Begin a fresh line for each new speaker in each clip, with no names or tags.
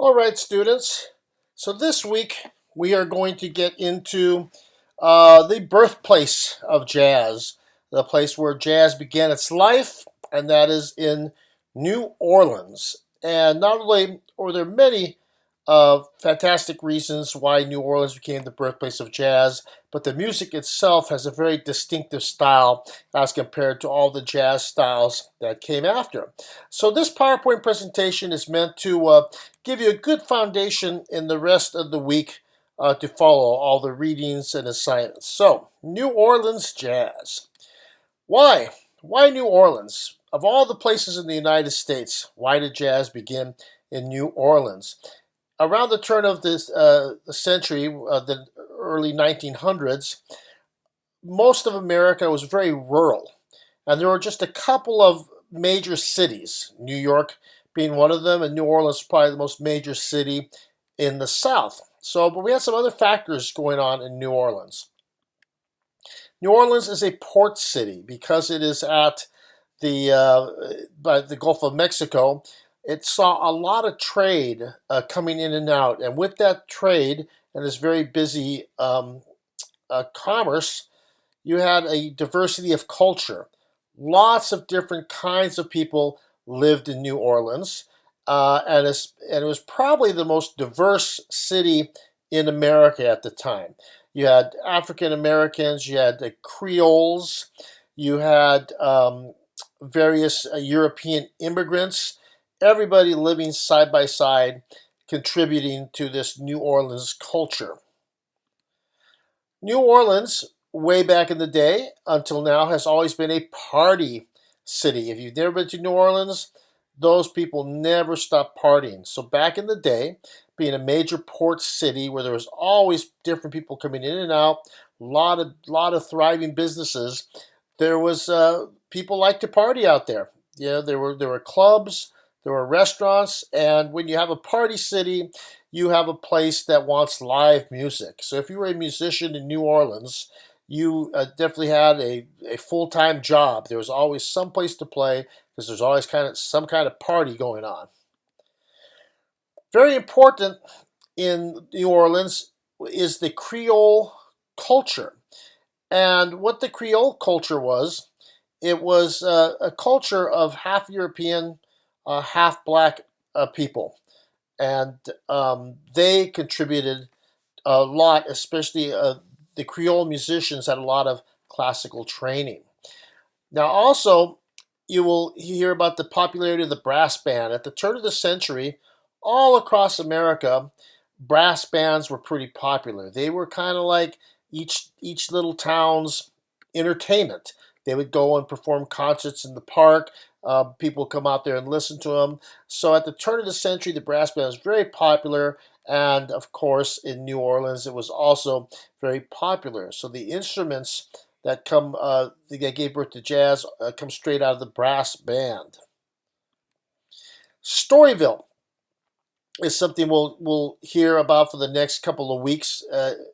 All right, students. So this week we are going to get into the birthplace of jazz, the place where jazz began its life, and that is in New Orleans. And not only are there many fantastic reasons why New Orleans became the birthplace of jazz, but the music itself has a very distinctive style as compared to all the jazz styles that came after. So this PowerPoint presentation is meant to give you a good foundation in the rest of the week to follow all the readings and assignments. So, New Orleans jazz. Why? Why New Orleans? Of all the places in the United States, why did jazz begin in New Orleans? Around the turn of this the century, the early 1900s, most of America was very rural, and there were just a couple of major cities, New York being one of them, and New Orleans probably the most major city in the South. So, but we had some other factors going on in New Orleans. New Orleans is a port city because it is at by the Gulf of Mexico. It saw a lot of trade coming in and out, and with that trade and this very busy commerce, you had a diversity of culture. Lots of different kinds of people lived in New Orleans, and it was probably the most diverse city in America at the time. You had African Americans, you had the Creoles, you had various European immigrants, everybody living side by side, contributing to this New Orleans culture. New Orleans, way back in the day until now, has always been a party city. If you've never been to New Orleans, those people never stop partying. So back in the day, being a major port city where there was always different people coming in and out, lot of thriving businesses, there was people like to party out there. There were clubs, there were restaurants, and when you have a party city, you have a place that wants live music. So if you were a musician in New Orleans, you definitely had a full-time job. There was always some place to play because there's always some kind of party going on. Very important in New Orleans is the Creole culture. And what the Creole culture was, it was a culture of half European, half black people. And they contributed a lot, especially the Creole musicians had a lot of classical training. Now, also, you will hear about the popularity of the brass band. At the turn of the century, all across America, brass bands were pretty popular. They were kind of like each little town's entertainment. They would go and perform concerts in the park. People come out there and listen to them. So at the turn of the century, the brass band was very popular. And of course, in New Orleans, it was also very popular. So the instruments that gave birth to jazz come straight out of the brass band. Storyville is something we'll hear about for the next couple of weeks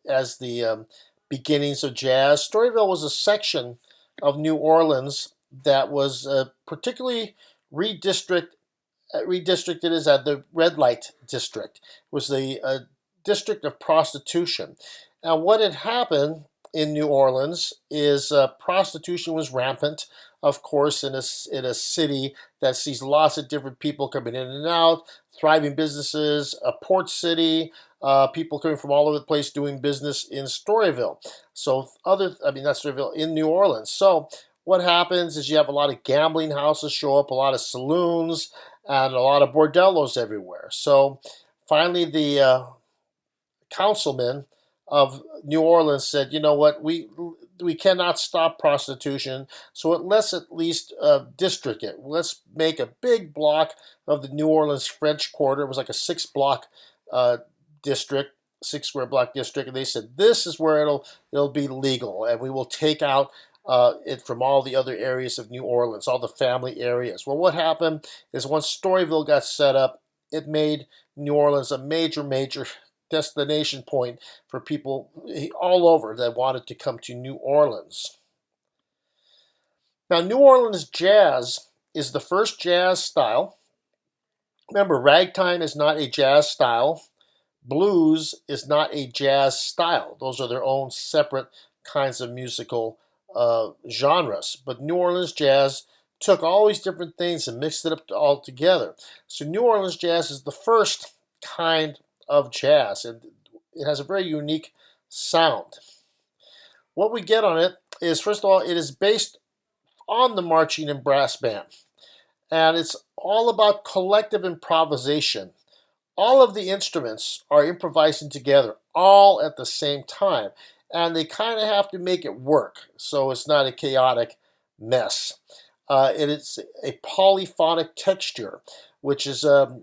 as the beginnings of jazz. Storyville was a section of New Orleans that was particularly redistricted as the red light district. It was the district of prostitution. And what had happened in New Orleans is prostitution was rampant, of course, in a city that sees lots of different people coming in and out, thriving businesses, a port city, people coming from all over the place doing business in Storyville. So not Storyville, in New Orleans. So what happens is you have a lot of gambling houses show up, a lot of saloons, and a lot of bordellos everywhere. So finally, the councilman of New Orleans said, you know what, we cannot stop prostitution, so let's at least district it. Let's make a big block of the New Orleans French Quarter. It was like a 6-block district, 6-square block district, and they said this is where it'll be legal, and we will take out it from all the other areas of New Orleans, all the family areas. Well, what happened is once Storyville got set up, it made New Orleans a major destination point for people all over that wanted to come to New Orleans. Now, New Orleans jazz is the first jazz style Remember, ragtime is not a jazz style. Blues is not a jazz style. Those are their own separate kinds of musical genres. But New Orleans jazz took all these different things and mixed it up all together. So New Orleans jazz is the first kind of jazz, and it has a very unique sound. What we get on it is, first of all, it is based on the marching and brass band, and it's all about collective improvisation. All of the instruments are improvising together all at the same time, and they kind of have to make it work so it's not a chaotic mess. It is a polyphonic texture, which is a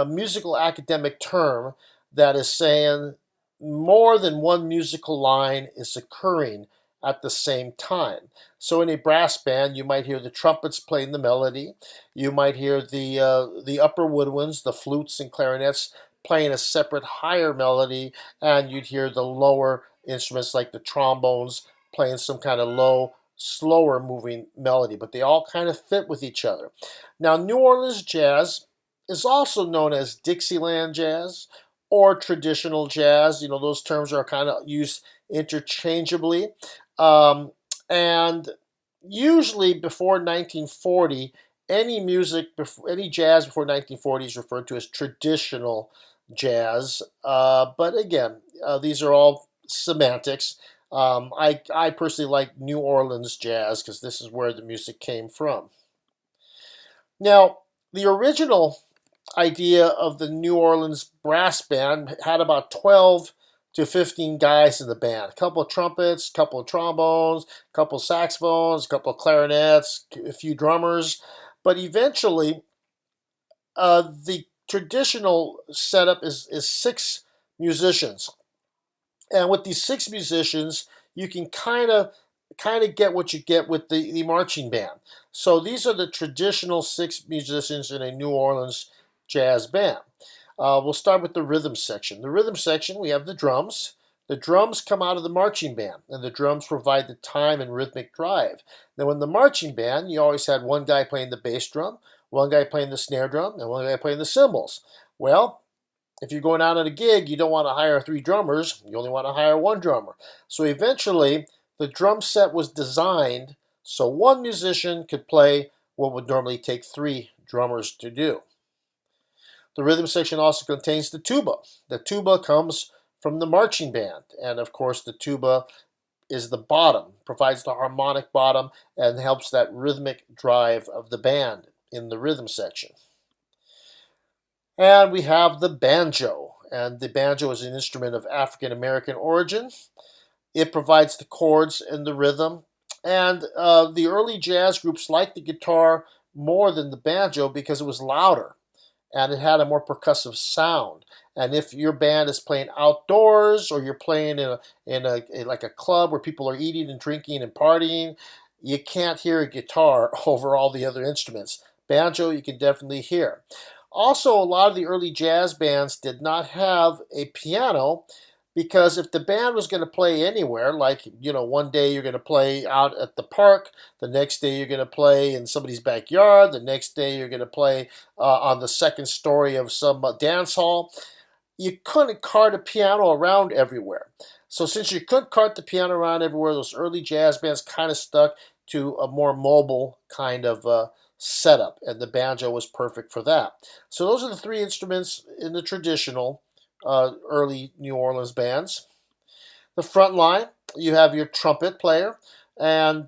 musical academic term that is saying more than one musical line is occurring at the same time. So in a brass band, you might hear the trumpets playing the melody. You might hear the upper woodwinds, the flutes and clarinets, playing a separate higher melody, and you'd hear the lower instruments like the trombones playing some kind of low, slower moving melody, but they all kind of fit with each other. Now, New Orleans jazz is also known as Dixieland jazz or traditional jazz. You know, those terms are kind of used interchangeably. Um, and usually before 1940, any jazz before 1940 is referred to as traditional jazz. But again, these are all semantics. I personally like New Orleans jazz because this is where the music came from. Now, the original idea of the New Orleans brass band had about 12 to 15 guys in the band. A couple of trumpets, a couple of trombones, a couple of saxophones, a couple of clarinets, a few drummers. But eventually, the traditional setup is six musicians. And with these six musicians, you can kind of get what you get with the marching band. So these are the traditional six musicians in a New Orleans jazz band. We'll start with the rhythm section. The rhythm section, we have the drums. The drums come out of the marching band, and the drums provide the time and rhythmic drive. Now, in the marching band, you always had one guy playing the bass drum, one guy playing the snare drum, and one guy playing the cymbals. Well, if you're going out on a gig, you don't want to hire three drummers. You only want to hire one drummer. So eventually, the drum set was designed so one musician could play what would normally take three drummers to do. The rhythm section also contains the tuba. The tuba comes from the marching band, and of course, the tuba is the bottom, provides the harmonic bottom, and helps that rhythmic drive of the band in the rhythm section. And we have the banjo, and the banjo is an instrument of African American origin. It provides the chords and the rhythm, and the early jazz groups liked the guitar more than the banjo because it was louder and it had a more percussive sound. And if your band is playing outdoors or you're playing in like a club where people are eating and drinking and partying, you can't hear a guitar over all the other instruments. Banjo you can definitely hear. Also, a lot of the early jazz bands did not have a piano because if the band was going to play anywhere, like, you know, one day you're going to play out at the park, the next day you're going to play in somebody's backyard, the next day you're going to play on the second story of some dance hall, you couldn't cart a piano around everywhere. So since you couldn't cart the piano around everywhere, those early jazz bands kind of stuck to a more mobile kind of setup, and the banjo was perfect for that. So those are the three instruments in the traditional early New Orleans bands. The front line, you have your trumpet player, and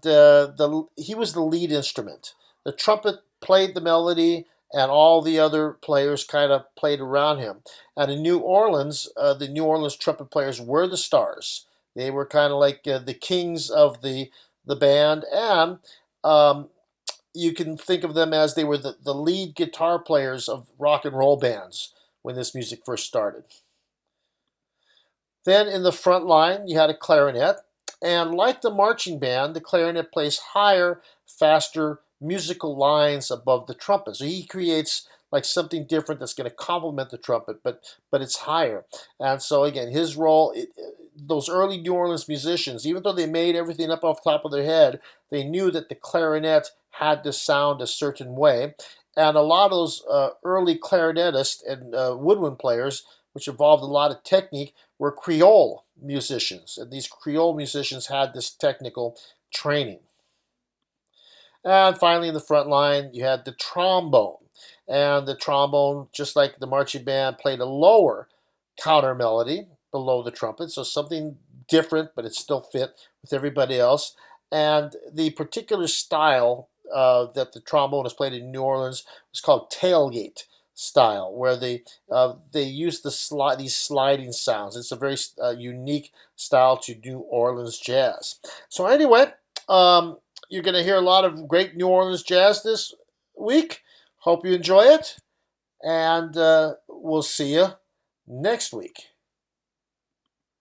he was the lead instrument. The trumpet played the melody, and all the other players kind of played around him. And in New Orleans, the New Orleans trumpet players were the stars. They were kind of like the kings of the band, and you can think of them as they were the lead guitar players of rock and roll bands when this music first started. Then in the front line, you had a clarinet. And like the marching band, the clarinet plays higher, faster musical lines above the trumpet. So he creates like something different that's going to complement the trumpet, but it's higher. And so again, his role, those early New Orleans musicians, even though they made everything up off the top of their head, they knew that the clarinet had to sound a certain way. And a lot of those early clarinetists and woodwind players, which involved a lot of technique, were Creole musicians. And these Creole musicians had this technical training. And finally, in the front line, you had the trombone. And the trombone, just like the marching band, played a lower counter melody below the trumpet. So something different, but it still fit with everybody else. And the particular style that the trombone is played in New Orleans was called tailgate style, where they use these sliding sounds. It's a very unique style to New Orleans jazz. So anyway, um, you're going to hear a lot of great New Orleans jazz this week. Hope you enjoy it, and we'll see you next week.